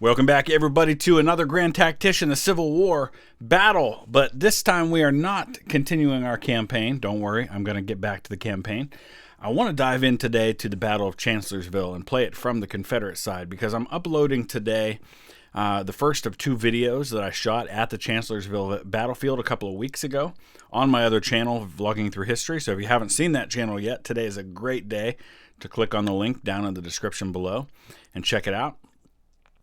Welcome back, everybody, to another Grand Tactician, the Civil War battle. But this time we are not continuing our campaign. Don't worry, I'm going to get back to the campaign. I want to dive in today to the Battle of Chancellorsville and play it from the Confederate side because I'm uploading today the first of two videos that I shot at the Chancellorsville battlefield a couple of weeks ago on my other channel, Vlogging Through History. So if you haven't seen that channel yet, today is a great day to click on the link down in the description below and check it out.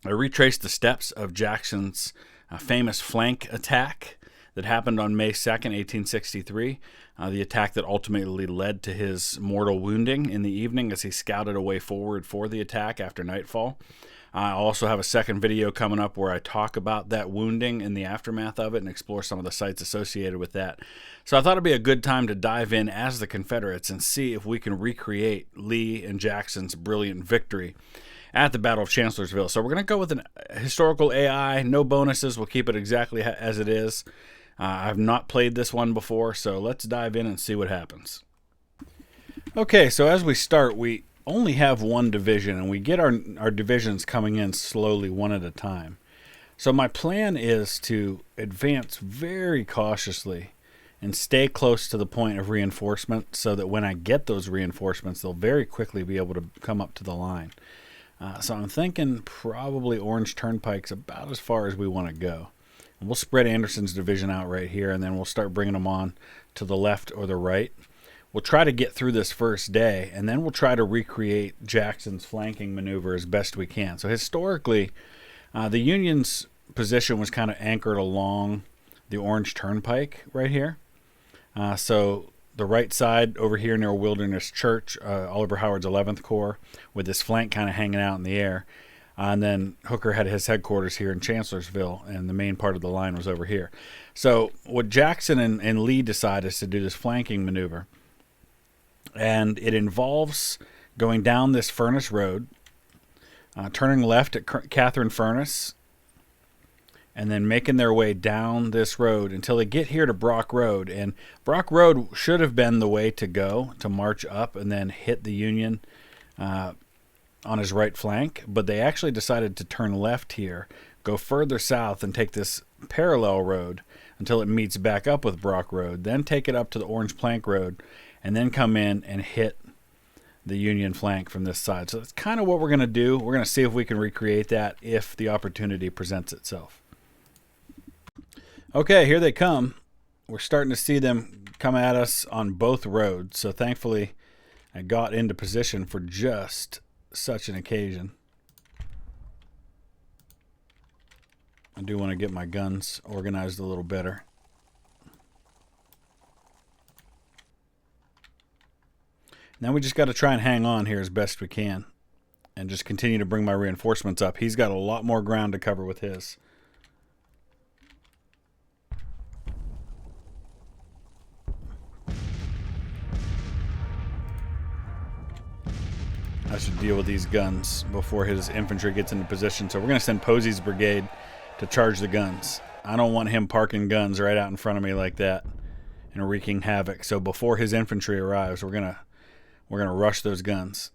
I retraced the steps of Jackson's famous flank attack that happened on May 2nd, 1863, the attack that ultimately led to his mortal wounding in the evening as he scouted a way forward for the attack after nightfall. I also have a second video coming up where I talk about that wounding and the aftermath of it and explore some of the sites associated with that. So I thought it'd be a good time to dive in as the Confederates and see if we can recreate Lee and Jackson's brilliant victory at the Battle of Chancellorsville. So we're going to go with an historical AI, no bonuses. We'll keep it exactly as it is. I've not played this one before, so let's dive in and see what happens. Okay, so as we start, we only have one division, and we get our divisions coming in slowly one at a time. So my plan is to advance very cautiously and stay close to the point of reinforcement so that when I get those reinforcements, they'll very quickly be able to come up to the line. So I'm thinking probably Orange Turnpike's about as far as we want to go. And we'll spread Anderson's division out right here, and then we'll start bringing them on to the left or the right. We'll try to get through this first day, and then we'll try to recreate Jackson's flanking maneuver as best we can. So historically, the Union's position was kind of anchored along the Orange Turnpike right here. So the right side over here near Wilderness Church, Oliver Howard's 11th Corps, with this flank kind of hanging out in the air. And then Hooker had his headquarters here in Chancellorsville, and the main part of the line was over here. So what Jackson and Lee decide is to do this flanking maneuver. And it involves going down this Furnace Road, turning left at Catherine Furnace, and then making their way down this road until they get here to Brock Road. And Brock Road should have been the way to go, to march up and then hit the Union on his right flank. But they actually decided to turn left here, go further south, and take this parallel road until it meets back up with Brock Road, then take it up to the Orange Plank Road, and then come in and hit the Union flank from this side. So that's kind of what we're going to do. We're going to see if we can recreate that if the opportunity presents itself. Okay, here they come. We're starting to see them come at us on both roads. So thankfully, I got into position for just such an occasion. I do want to get my guns organized a little better. Now we just got to try and hang on here as best we can and just continue to bring my reinforcements up. He's got a lot more ground to cover with his. I should deal with these guns before his infantry gets into position. So we're going to send Posey's brigade to charge the guns. I don't want him parking guns right out in front of me like that and wreaking havoc. So before his infantry arrives, we're gonna rush those guns.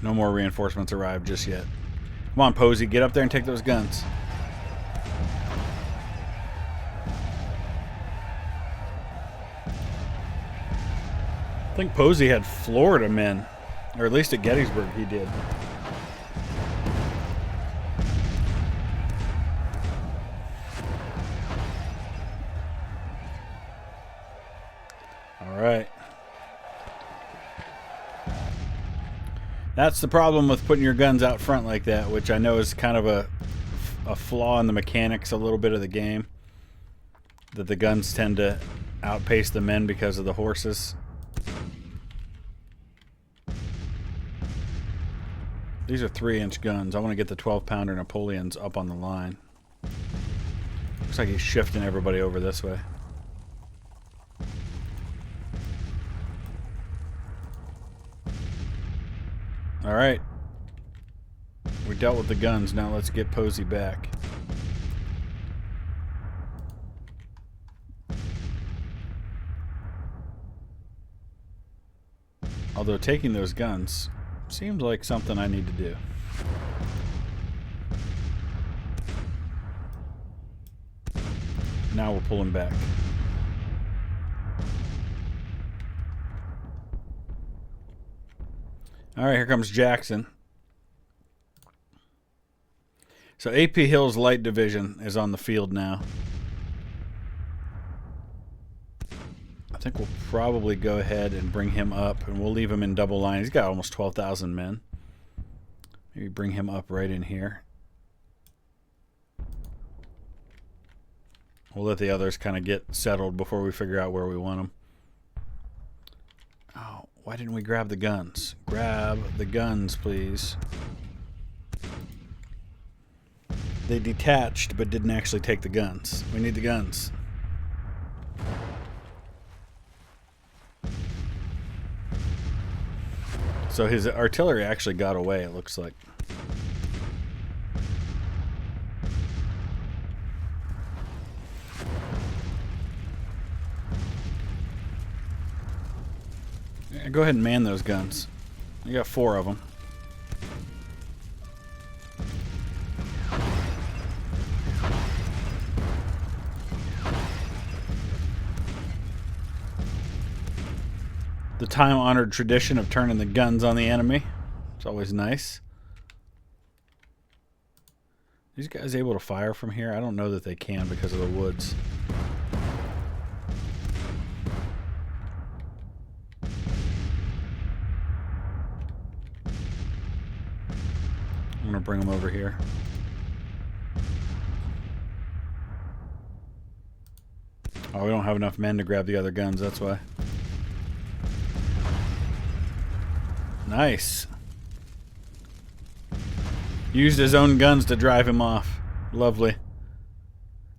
No more reinforcements arrived just yet. Come on, Posey, get up there and take those guns. I think Posey had Florida men, or at least at Gettysburg he did. All right. That's the problem with putting your guns out front like that, which I know is kind of a flaw in the mechanics a little bit of the game, that the guns tend to outpace the men because of the horses. These are 3-inch guns. I want to get the 12-pounder Napoleons up on the line. Looks like he's shifting everybody over this way. All right. We dealt with the guns. Now let's get Posey back. Although taking those guns seems like something I need to do. Now we're pulling back. Alright, here comes Jackson. So AP Hill's Light Division is on the field now. I think we'll probably go ahead and bring him up, and we'll leave him in double line. He's got almost 12,000 men. Maybe bring him up right in here. We'll let the others kind of get settled before we figure out where we want them. Oh, why didn't we grab the guns? Grab the guns, please. They detached but didn't actually take the guns. We need the guns. So his artillery actually got away, it looks like. Yeah, go ahead and man those guns. You got 4 of them. The time-honored tradition of turning the guns on the enemy. It's always nice. These guys able to fire from here? I don't know that they can because of the woods. I'm going to bring them over here. Oh, we don't have enough men to grab the other guns, that's why. Nice. Used his own guns to drive him off. Lovely.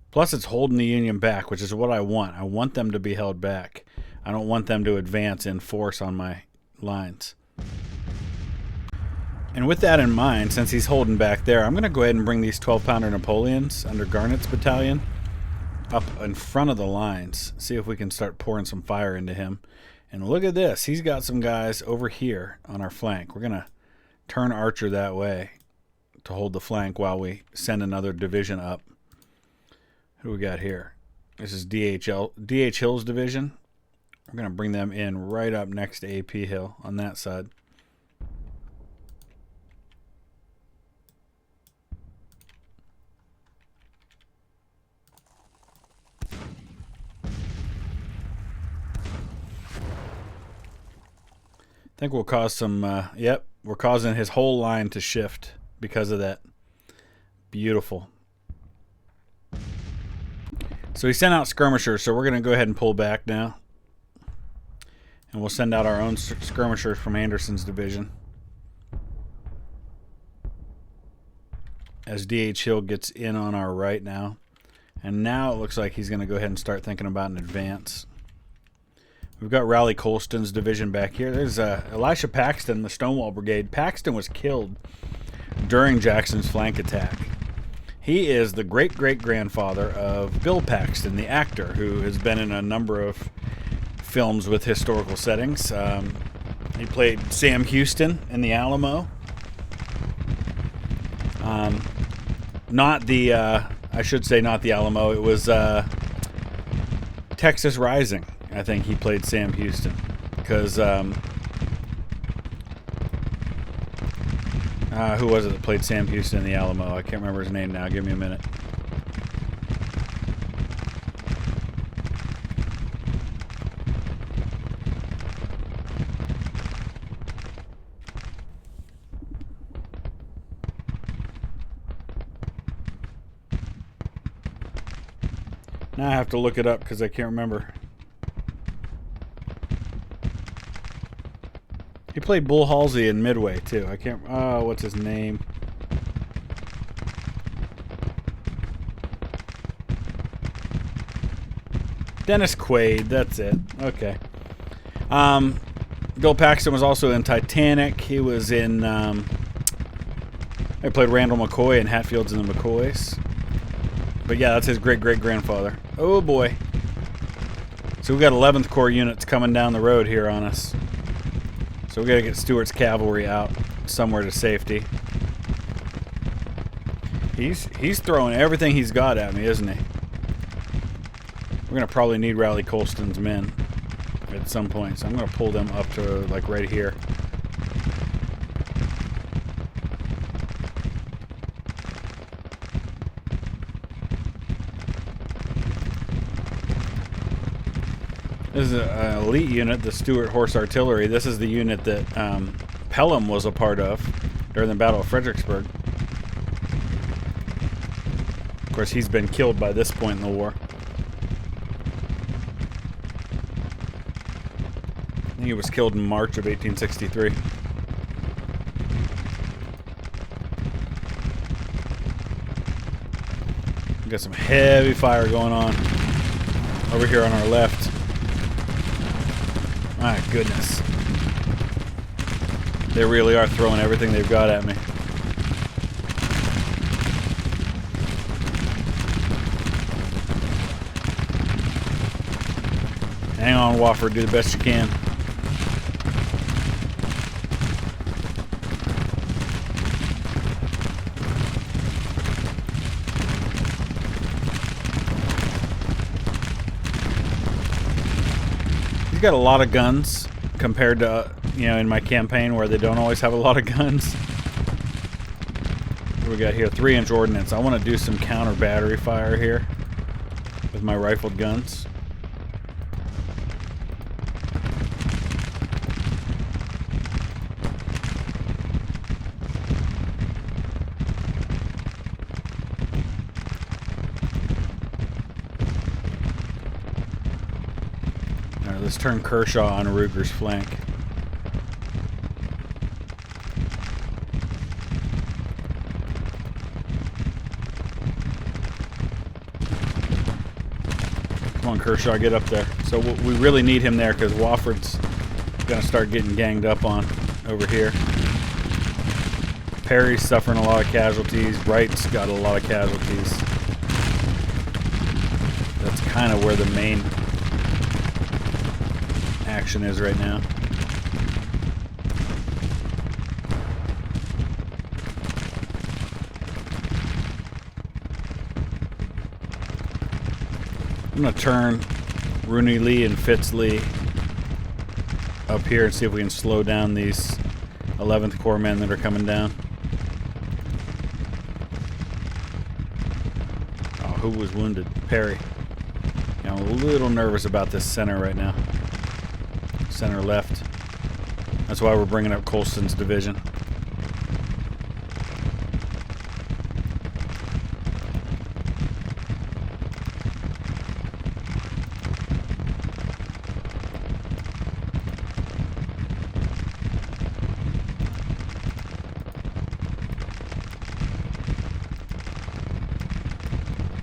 Plus it's holding the Union back, which is what I want. I want them to be held back. I don't want them to advance in force on my lines. And with that in mind, since he's holding back there, I'm going to go ahead and bring these 12-pounder Napoleons under Garnett's battalion up in front of the lines. See if we can start pouring some fire into him. And look at this. He's got some guys over here on our flank. We're going to turn Archer that way to hold the flank while we send another division up. Who we got here? This is DH Hill's division. We're going to bring them in right up next to AP Hill on that side. I think we'll cause some, yep, we're causing his whole line to shift because of that. Beautiful. So he sent out skirmishers, so we're going to go ahead and pull back now. And we'll send out our own skirmishers from Anderson's division. As DH Hill gets in on our right now. And now it looks like he's going to go ahead and start thinking about an advance. We've got Raleigh Colston's division back here. There's Elisha Paxton, the Stonewall Brigade. Paxton was killed during Jackson's flank attack. He is the great-great-grandfather of Bill Paxton, the actor, who has been in a number of films with historical settings. He played Sam Houston in The Alamo. Not the, I should say not The Alamo. It was Texas Rising. I think he played Sam Houston because who was it that played Sam Houston in The Alamo? I can't remember his name now. Give me a minute. Now I have to look it up because I can't remember. He played Bull Halsey in Midway too. I can't. Oh, what's his name? Dennis Quaid. That's it. Okay. Bill Paxton was also in Titanic. He was in. He played Randall McCoy in Hatfields and the McCoys. But yeah, that's his great-great-grandfather. Oh boy. So we got 11th Corps units coming down the road here on us. So we gotta get Stuart's cavalry out somewhere to safety. He's throwing everything he's got at me, isn't he? We're gonna probably need Rally Colston's men at some point, so I'm gonna pull them up to like right here. This is an elite unit, the Stuart Horse Artillery. This is the unit that Pelham was a part of during the Battle of Fredericksburg. Of course, he's been killed by this point in the war. I think he was killed in March of 1863. We got some heavy fire going on over here on our left. My goodness. They really are throwing everything they've got at me. Hang on, Wofford. Do the best you can. He's got a lot of guns compared to, you know, in my campaign where they don't always have a lot of guns. What do we got here? 3-inch ordnance. I want to do some counter battery fire here with my rifled guns. Let's turn Kershaw on Ruger's flank. Come on, Kershaw, get up there. So we really need him there because Wofford's going to start getting ganged up on over here. Perry's suffering a lot of casualties. Wright's got a lot of casualties. That's kind of where the main action is right now. I'm going to turn Rooney Lee and Fitz Lee up here and see if we can slow down these 11th Corps men that are coming down. Oh, who was wounded? Perry. Yeah, I'm a little nervous about this center right now. Center left. That's why we're bringing up Colston's division.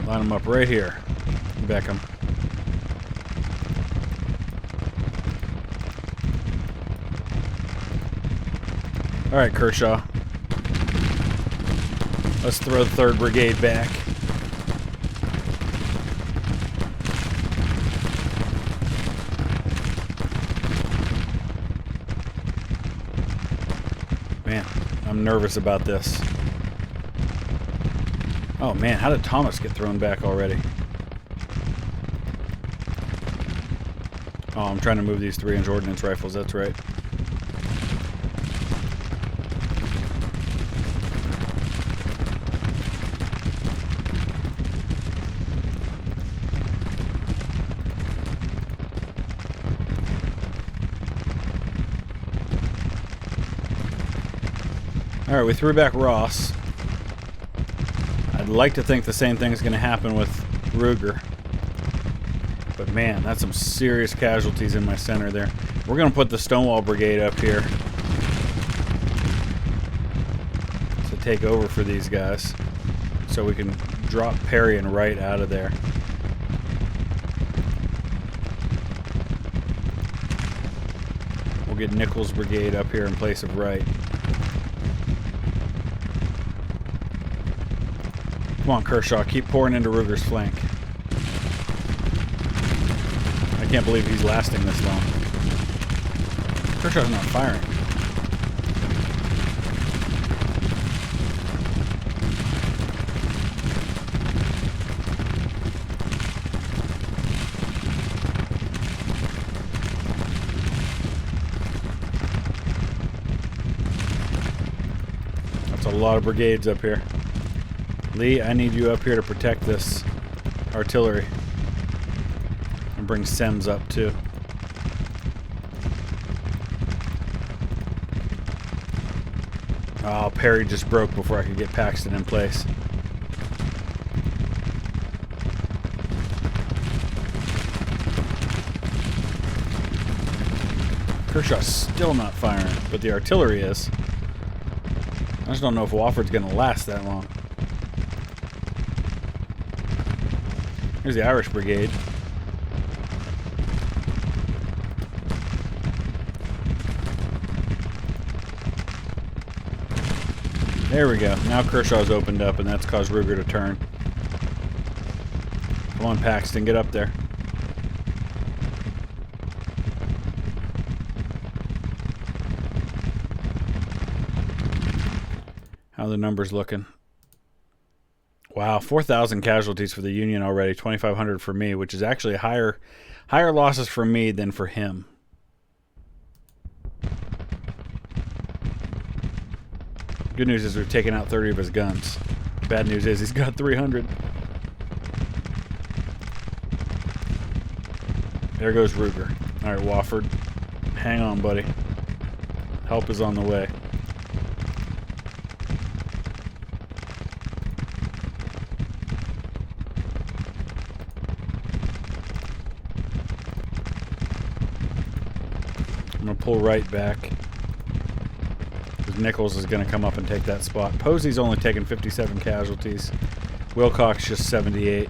Line them up right here. Beckham. All right, Kershaw. Let's throw the 3rd Brigade back. Man, I'm nervous about this. Oh man, how did Thomas get thrown back already? Oh, I'm trying to move these 3-inch ordnance rifles, that's right. Alright, we threw back Ross. I'd like to think the same thing is going to happen with Ruger. But man, that's some serious casualties in my center there. We're going to put the Stonewall Brigade up here to take over for these guys. So we can drop Perry and Wright out of there. We'll get Nichols' Brigade up here in place of Wright. Come on, Kershaw. Keep pouring into Ruger's flank. I can't believe he's lasting this long. Kershaw's not firing. lot of brigades up here. Lee, I need you up here to protect this artillery. And bring Sems up too. Oh, Perry just broke before I could get Paxton in place. Kershaw's still not firing, but the artillery is. I just don't know if Wofford's going to last that long. Here's the Irish Brigade. There we go. Now Kershaw's opened up, and that's caused Ruger to turn. Come on, Paxton, get up there. How are the numbers looking? Wow, 4,000 casualties for the Union already, 2,500 for me, which is actually higher losses for me than for him. Good news is we've taken out 30 of his guns. Bad news is he's got 300. There goes Ruger. All right, Wofford, hang on, buddy. Help is on the way. I'm going to pull right back. Nichols is going to come up and take that spot. Posey's only taken 57 casualties. Wilcox just 78.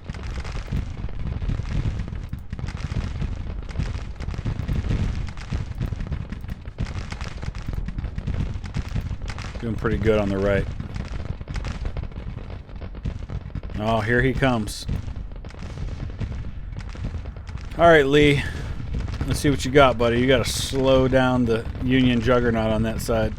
Doing pretty good on the right. Oh, here he comes. All right, Lee. Let's see what you got, buddy. You got to slow down the Union juggernaut on that side.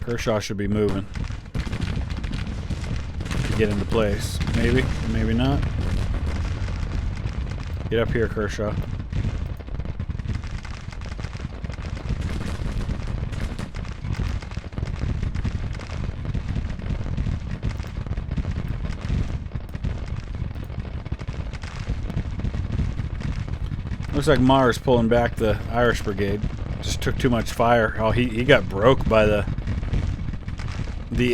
Kershaw should be moving to get into place. Maybe, maybe not. Get up here, Kershaw. Looks like Maher's pulling back the Irish Brigade. Just took too much fire. Oh, he got broke by the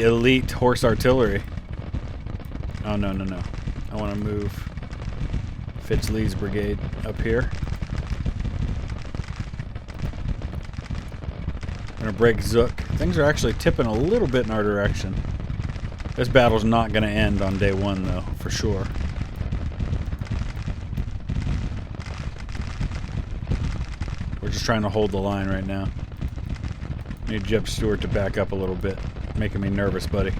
elite horse artillery. Oh, no, no, no. I want to move Fitzlee's brigade up here. I'm going to break Zook. Things are actually tipping a little bit in our direction. This battle's not going to end on day one, though, for sure. We're just trying to hold the line right now. Need Jeb Stewart to back up a little bit. Making me nervous, buddy.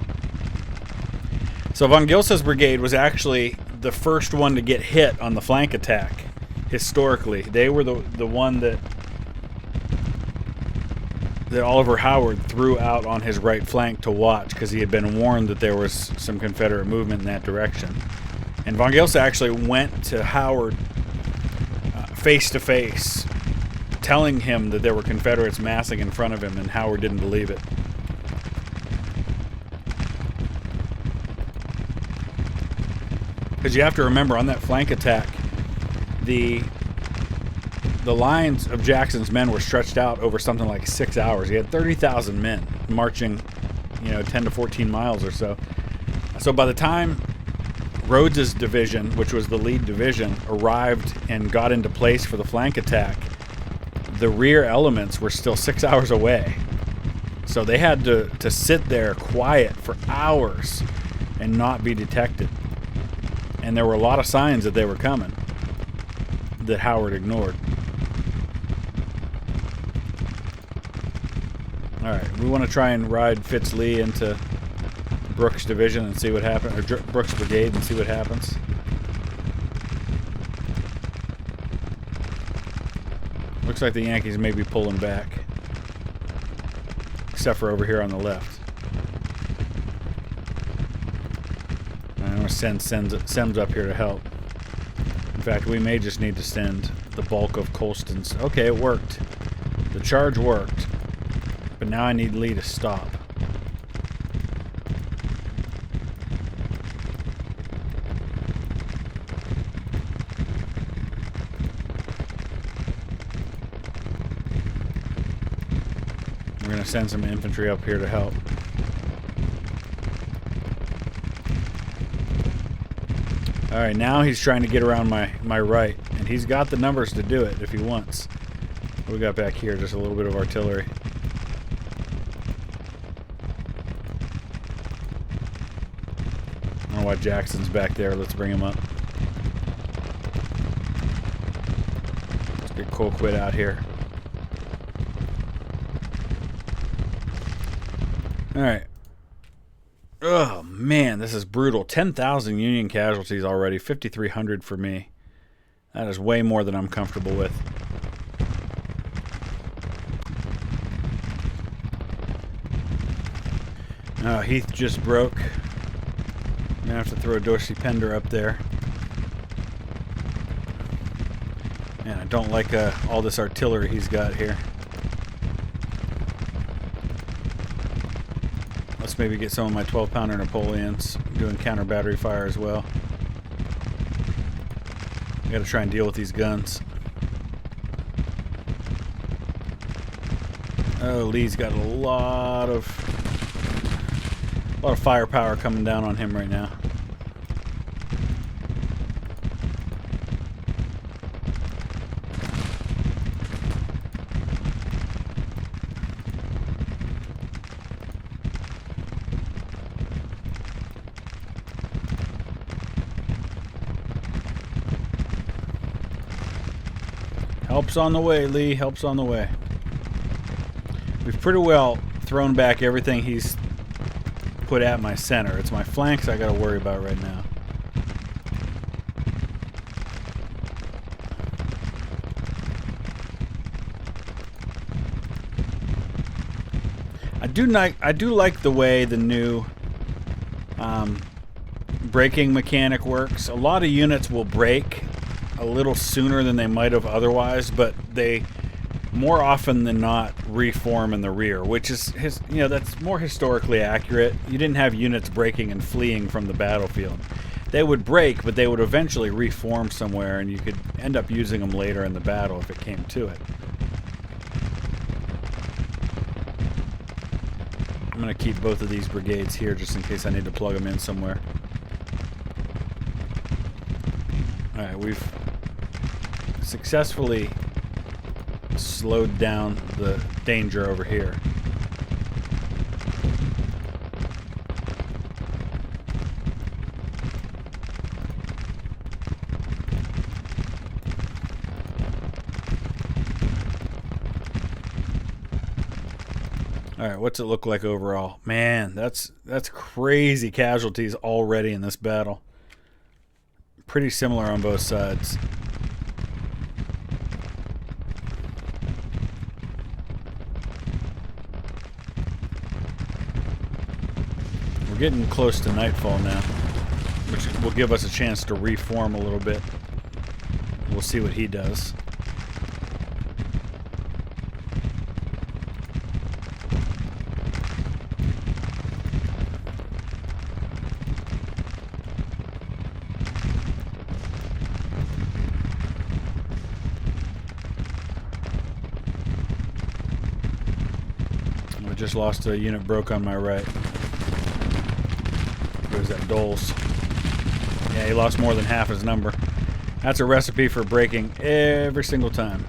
So Von Gilsa's brigade was actually the first one to get hit on the flank attack. Historically, they were the one that Oliver Howard threw out on his right flank to watch because he had been warned that there was some Confederate movement in that direction. And Von Gilsa actually went to Howard face to face, telling him that there were Confederates massing in front of him, and Howard didn't believe it. Because you have to remember, on that flank attack, the lines of Jackson's men were stretched out over something like 6 hours. He had 30,000 men marching, 10 to 14 miles or so. So by the time Rhodes's division, which was the lead division, arrived and got into place for the flank attack, the rear elements were still 6 hours away. So they had to sit there quiet for hours and not be detected. And there were a lot of signs that they were coming that Howard ignored. All right, we want to try and ride Fitzlee into Brooks' division and see what happens, or Brooks' brigade and see what happens. Looks like the Yankees may be pulling back, except for over here on the left. going to send Sems up here to help. In fact, we may just need to send the bulk of Colston's. Okay, it worked. The charge worked. But now I need Lee to stop. We're going to send some infantry up here to help. Alright, now he's trying to get around my right. And he's got the numbers to do it if he wants. What we got back here? Just a little bit of artillery. I don't know why Jackson's back there. Let's bring him up. Let's get Colquitt out here. Alright. Oh, man, this is brutal. 10,000 Union casualties already. 5,300 for me. That is way more than I'm comfortable with. Heath just broke. I'm going to have to throw a Dorsey Pender up there. Man, I don't like all this artillery he's got here. Let's maybe get some of my 12-pounder Napoleons doing counter battery fire as well. I gotta try and deal with these guns. Oh, Lee's got a lot of firepower coming down on him right now. Help's on the way, Lee. Help's on the way. We've pretty well thrown back everything he's put at my center. It's my flanks I gotta worry about right now. I do like the way the new braking mechanic works. A lot of units will break a little sooner than they might have otherwise, but they more often than not reform in the rear, which is that's more historically accurate. You didn't have units breaking and fleeing from the battlefield. They would break, but they would eventually reform somewhere, and you could end up using them later in the battle if it came to it. I'm going to keep both of these brigades here just in case I need to plug them in somewhere. Alright, we've successfully slowed down the danger over here. Alright, what's it look like overall? Man, that's crazy casualties already in this battle. Pretty similar on both sides. We're getting close to nightfall now, which will give us a chance to reform a little bit. We'll see what he does. I just lost a unit broke on my right. Where's that Doles? Yeah, he lost more than half his number. That's a recipe for breaking every single time.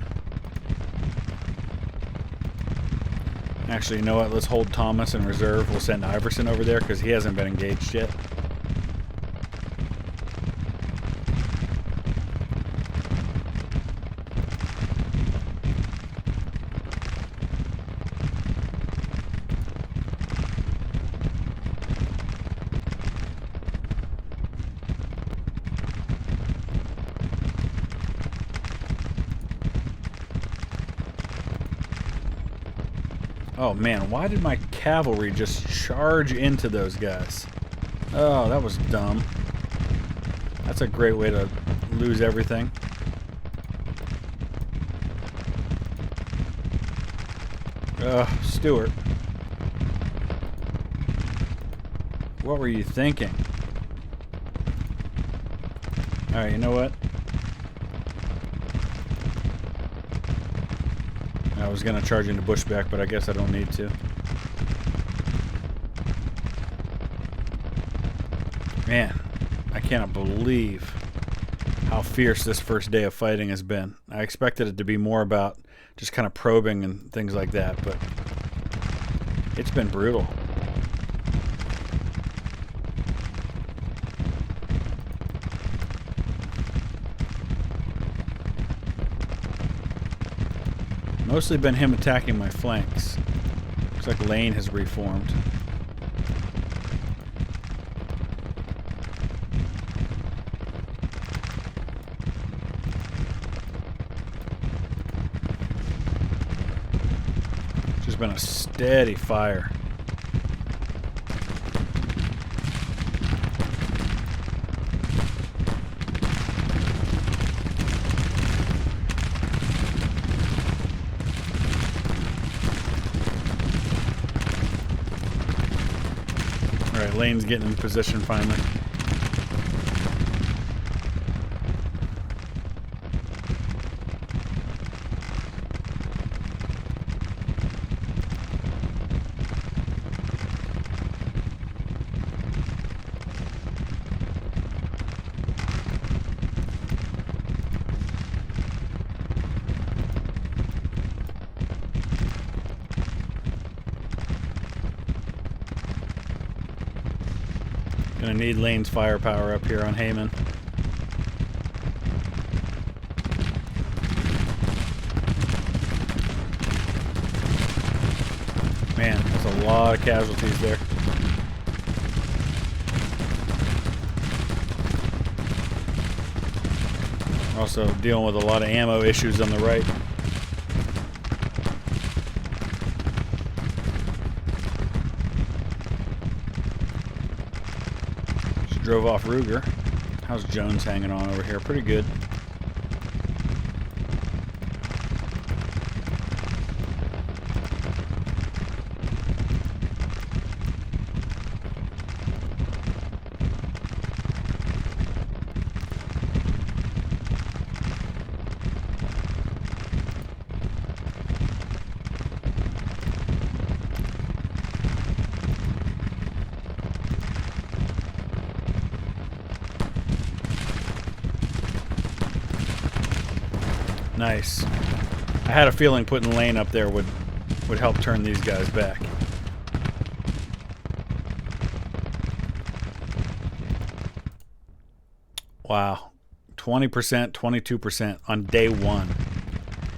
Actually, you know what? Let's hold Thomas in reserve. We'll send Iverson over there because he hasn't been engaged yet. Oh man, why did my cavalry just charge into those guys? Oh, that was dumb. That's a great way to lose everything. Stuart. What were you thinking? Alright, you know what? I was going to charge into bushback, but I guess I don't need to. Man, I cannot believe how fierce this first day of fighting has been. I expected it to be more about just kind of probing and things like that, but it's been brutal. Mostly been him attacking my flanks. Looks like Lane has reformed. Just been a steady fire. Lane's getting in position finally. Gonna need Lane's firepower up here on Haman. Man, that's a lot of casualties there. Also dealing with a lot of ammo issues on the right. Drove off Ruger. How's Jones hanging on over here? Pretty good. Nice. I had a feeling putting Lane up there would help turn these guys back. Wow. 20%, 22% on day one.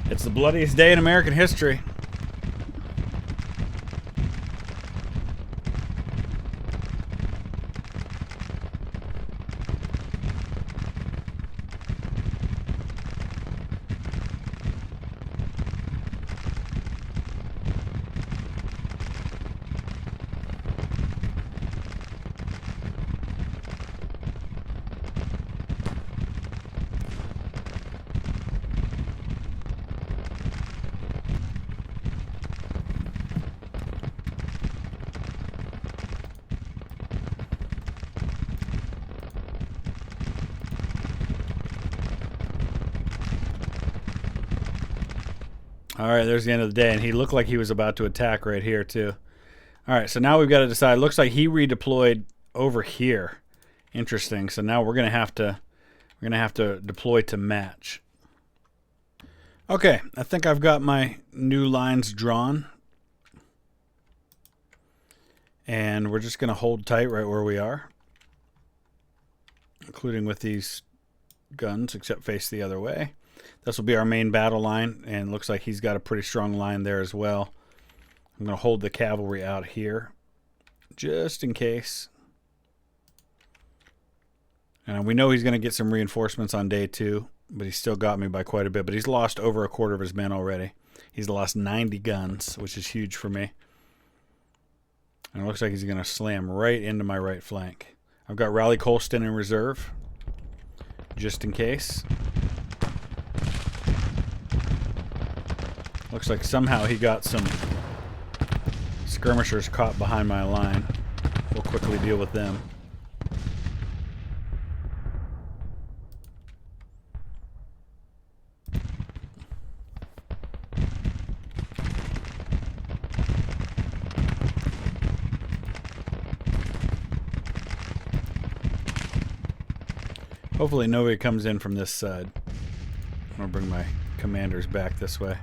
It's the bloodiest day in American history. Alright, there's the end of the day, and he looked like he was about to attack right here, too. Alright, so now we've got to decide. Looks like he redeployed over here. Interesting. So now we're gonna have to deploy to match. Okay, I think I've got my new lines drawn. And we're just gonna hold tight right where we are. Including with these guns, except face the other way. This will be our main battle line, and looks like he's got a pretty strong line there as well. I'm going to hold the cavalry out here, just in case. And we know he's going to get some reinforcements on day 2, but he's still got me by quite a bit. But he's lost over a quarter of his men already. He's lost 90 guns, which is huge for me. And it looks like he's going to slam right into my right flank. I've got Raleigh Colston in reserve. just in case. Looks like somehow he got some skirmishers caught behind my line. We'll quickly deal with them. Hopefully nobody comes in from this side. I'm going to bring my commanders back this way.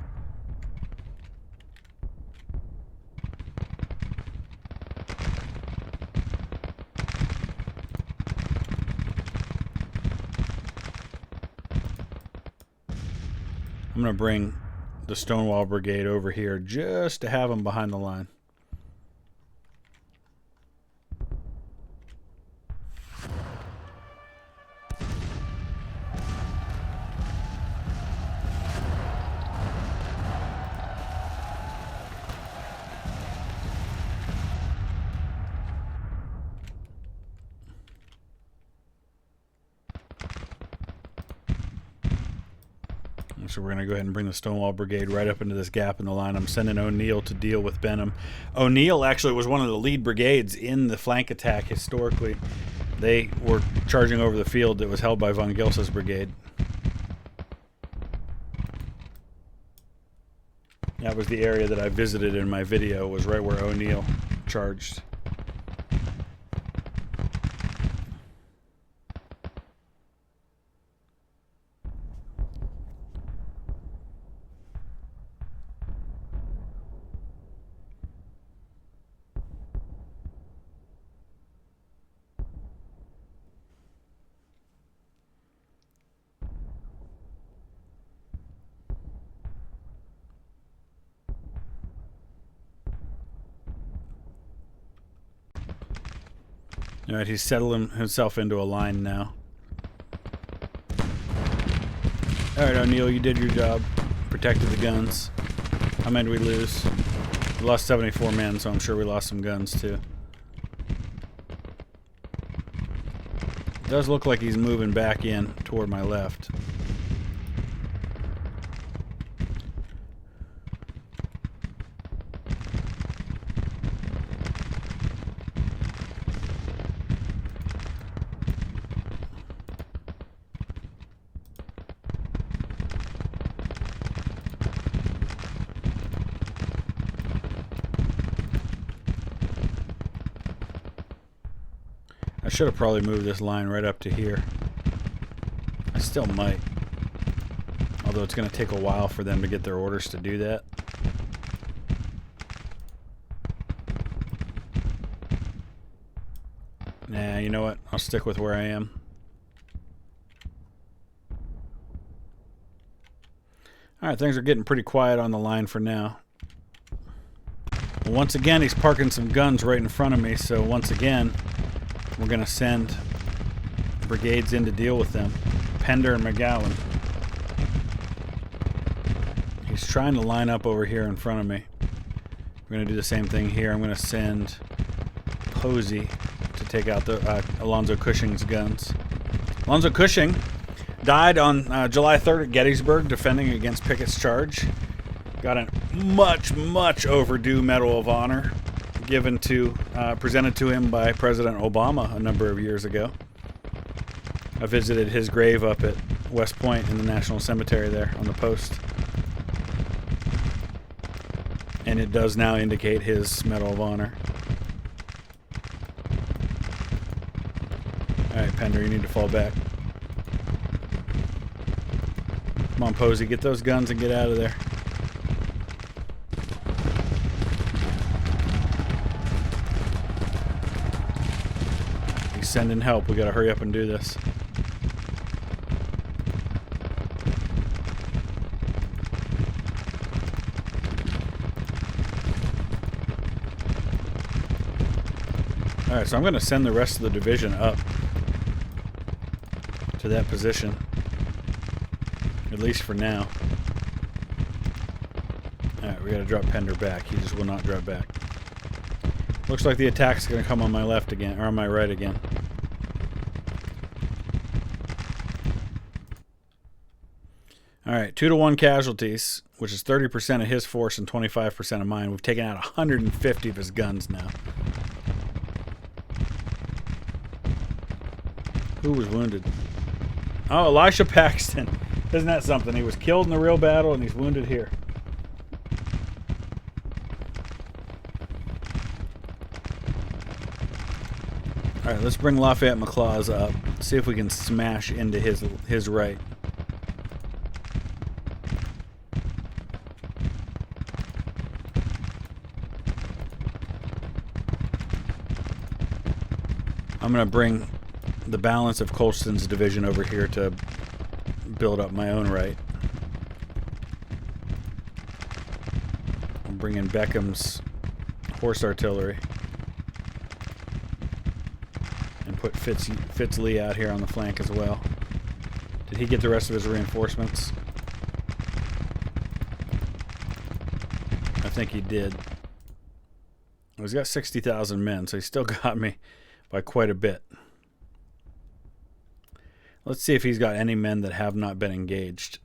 I'm going to bring the Stonewall Brigade over here just to have them behind the line. So we're going to go ahead and bring the Stonewall Brigade right up into this gap in the line. I'm sending O'Neill to deal with Benham. O'Neill actually was one of the lead brigades in the flank attack historically. They were charging over the field that was held by von Gilsa's brigade. That was the area that I visited in my video, was right where O'Neill charged. Alright, he's settling himself into a line now. Alright, O'Neill, you did your job. Protected the guns. How many did we lose? We lost 74 men, so I'm sure we lost some guns too. It does look like he's moving back in toward my left. I should have probably moved this line right up to here. I still might. Although it's going to take a while for them to get their orders to do that. Nah, you know what? I'll stick with where I am. Alright, things are getting pretty quiet on the line for now. Once again, he's parking some guns right in front of me, so once again, we're going to send brigades in to deal with them. Pender and McGowan. He's trying to line up over here in front of me. We're going to do the same thing here. I'm going to send Posey to take out the Alonzo Cushing's guns. Alonzo Cushing died on July 3rd at Gettysburg defending against Pickett's charge. Got a much overdue Medal of Honor given to, presented to him by President Obama a number of years ago. I visited his grave up at West Point in the National Cemetery there on the post. And it does now indicate his Medal of Honor. Alright, Pender, you need to fall back. Come on, Posey, get those guns and get out of there. Sending help. We gotta hurry up and do this. Alright, so I'm gonna send the rest of the division up to that position. At least for now. Alright, we gotta drop Pender back. He just will not drop back. Looks like the attack's gonna come on my left again, or on my right again. Alright, 2-to-1 casualties, which is 30% of his force and 25% of mine. We've taken out 150 of his guns now. Who was wounded? Oh, Elisha Paxton. Isn't that something? He was killed in the real battle and he's wounded here. Alright, let's bring Lafayette McClaws up. See if we can smash into his right. I'm going to bring the balance of Colston's division over here to build up my own right. I'll bring in Beckham's horse artillery. And put Fitz Lee out here on the flank as well. Did he get the rest of his reinforcements? I think he did. He's got 60,000 men, so he still got me by quite a bit. Let's see if he's got any men that have not been engaged.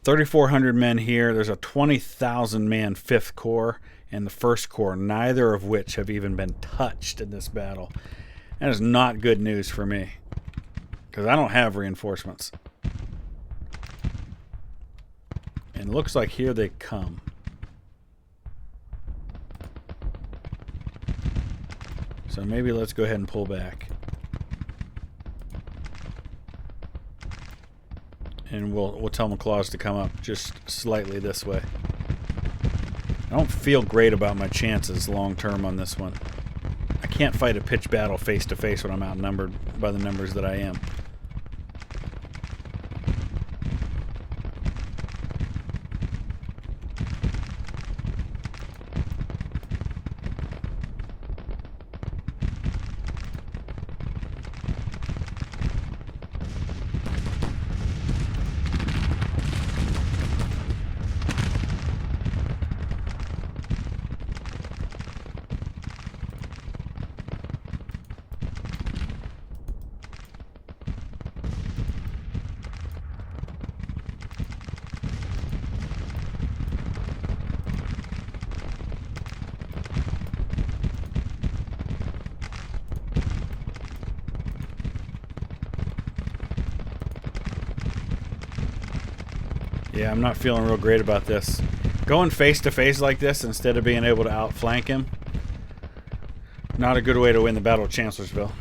3,400 men here. There's a 20,000 man 5th Corps and the 1st Corps, neither of which have even been touched in this battle. That is not good news for me, because I don't have reinforcements. And it looks like here they come. So maybe let's go ahead and pull back. And we'll tell McClaws to come up just slightly this way. I don't feel great about my chances long term on this one. I can't fight a pitched battle face to face when I'm outnumbered by the numbers that I am. Yeah, I'm not feeling real great about this. Going face to face like this instead of being able to outflank him, not a good way to win the Battle of Chancellorsville.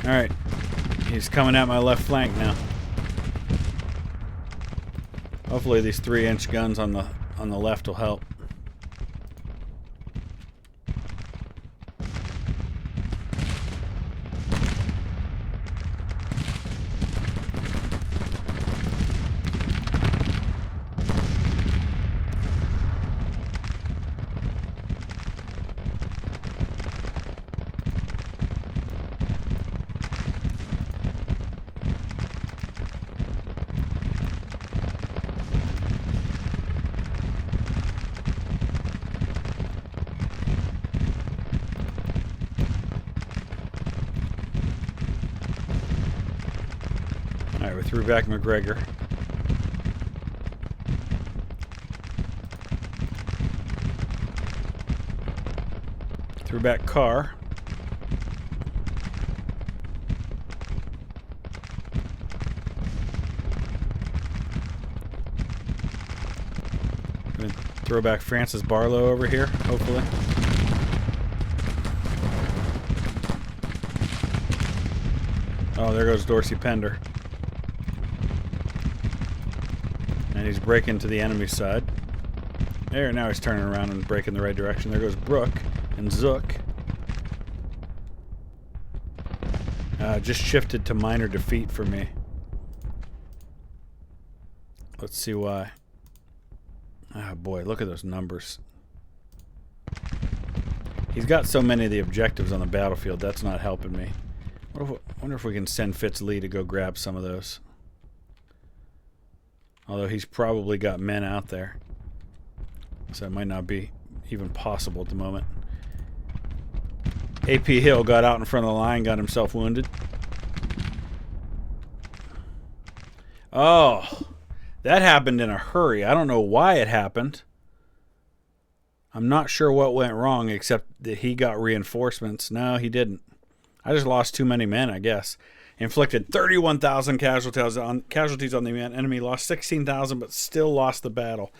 Alright. He's coming at my left flank now. Hopefully these 3-inch guns on the left will help. Alright, we threw back McGregor. Threw back Carr. Gonna throw back Francis Barlow over here, hopefully. Oh, there goes Dorsey Pender. And he's breaking to the enemy side. There, now he's turning around and breaking the right direction. There goes Brooke and Zook. Just shifted to minor defeat for me. Let's see why. Oh boy, look at those numbers. He's got so many of the objectives on the battlefield, that's not helping me. Wonder if we can send Fitz-Lee to go grab some of those. Although he's probably got men out there. So it might not be even possible at the moment. AP Hill got out in front of the line, got himself wounded. Oh, that happened in a hurry. I don't know why it happened. I'm not sure what went wrong, except that he got reinforcements. No, he didn't. I just lost too many men, I guess. Inflicted 31,000 casualties on the enemy. Lost 16,000, but still lost the battle.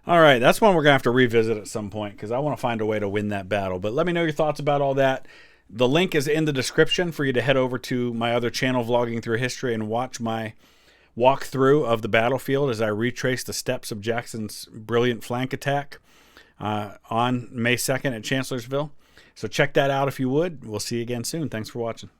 All right, that's one we're going to have to revisit at some point because I want to find a way to win that battle. But let me know your thoughts about all that. The link is in the description for you to head over to my other channel, Vlogging Through History, and watch my walkthrough of the battlefield as I retrace the steps of Jackson's brilliant flank attack on May 2nd at Chancellorsville. So check that out if you would. We'll see you again soon. Thanks for watching.